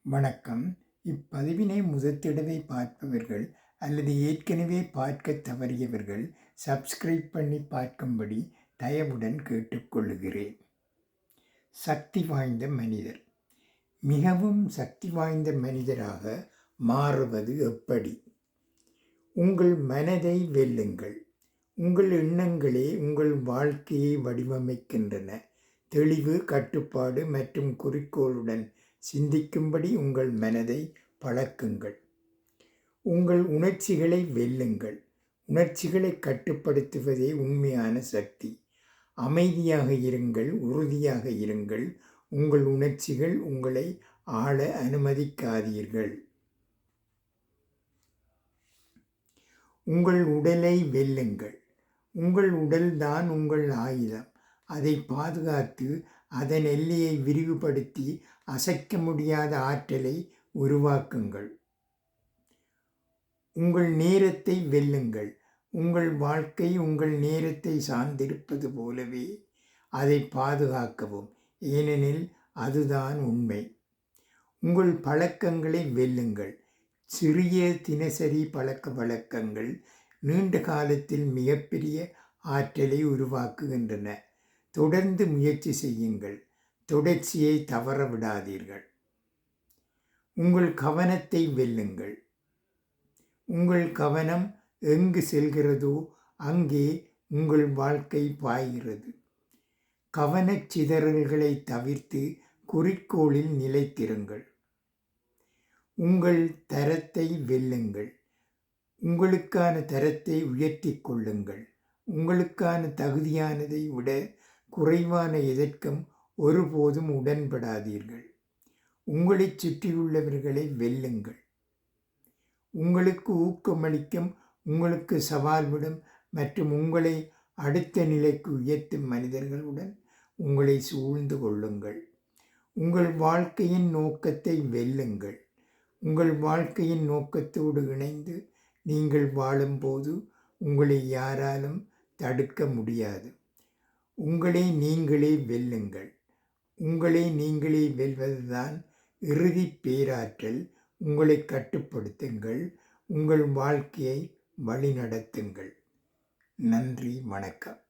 வணக்கம். இப்பதிவினை முதற்தடவை பார்ப்பவர்கள் அல்லது ஏற்கனவே பார்க்கத் தவறியவர்கள் சப்ஸ்கிரைப் பண்ணி பார்க்கும்படி தயவுடன் கேட்டுக்கொள்கிறேன். சக்தி வாய்ந்த மனிதர். மிகவும் சக்தி வாய்ந்த மனிதராக மாறுவது எப்படி? உங்கள் மனதை வெல்லுங்கள். உங்கள் எண்ணங்களே உங்கள் வாழ்க்கையை வடிவமைக்கின்றன. தெளிவு, கட்டுப்பாடு மற்றும் குறிக்கோளுடன் சிந்திக்கும்படி உங்கள் மனதை பழக்குங்கள். உங்கள் உணர்ச்சிகளை வெல்லுங்கள். உணர்ச்சிகளை கட்டுப்படுத்துவதே உண்மையான சக்தி. அமைதியாக இருங்கள், உறுதியாக இருங்கள். உங்கள் உணர்ச்சிகள் உங்களை ஆள அனுமதிக்காதீர்கள். உங்கள் உடலை வெல்லுங்கள். உங்கள் உடல்தான் உங்கள் ஆயுதம். அதை பாதுகாத்து அதன் எல்லையை விரிவுபடுத்தி அசைக்க முடியாத ஆற்றலை உருவாக்குங்கள். உங்கள் நேரத்தை வெல்லுங்கள். உங்கள் வாழ்க்கை உங்கள் நேரத்தை சார்ந்திருப்பது போலவே அதை பாதுகாக்கவும், ஏனெனில் அதுதான் உண்மை. உங்கள் பழக்கங்களை வெல்லுங்கள். சிறிய தினசரி பழக்க வழக்கங்கள் நீண்ட காலத்தில் மிகப்பெரிய ஆற்றலை உருவாக்குகின்றன. தொடர்ந்து முயற்சி செய்யுங்கள். தொடர்ச்சியை தவற விடாதீர்கள். உங்கள் கவனத்தை வெல்லுங்கள். உங்கள் கவனம் எங்கு செல்கிறதோ அங்கே உங்கள் வாழ்க்கை பாய்கிறது. கவனச் சிதறல்களை தவிர்த்து குறிக்கோளில் நிலைத்திருங்கள். உங்கள் தரத்தை வெல்லுங்கள். உங்களுக்கான தரத்தை உயர்த்தி கொள்ளுங்கள். உங்களுக்கான தகுதியானதை விட குறைவான எதற்கும் ஒருபோதும் உடன்படாதீர்கள். உங்களைச் சுற்றியுள்ளவர்களை வெல்லுங்கள். உங்களுக்கு ஊக்கமளிக்கும், உங்களுக்கு சவால் விடும் மற்றும் உங்களை அடுத்த நிலைக்கு உயர்த்தும் மனிதர்களுடன் உங்களை சூழ்ந்து கொள்ளுங்கள். உங்கள் வாழ்க்கையின் நோக்கத்தை வெல்லுங்கள். உங்கள் வாழ்க்கையின் நோக்கத்தோடு இணைந்து நீங்கள் வாழும்போது உங்களை யாராலும் தடுக்க முடியாது. உங்களை நீங்களே வெல்லுங்கள். உங்களை நீங்களே வெல்வதுதான் இறுதி பேராற்றல். உங்களை கட்டுப்படுத்துங்கள். உங்கள் வாழ்க்கையை வழிநடத்துங்கள். நன்றி, வணக்கம்.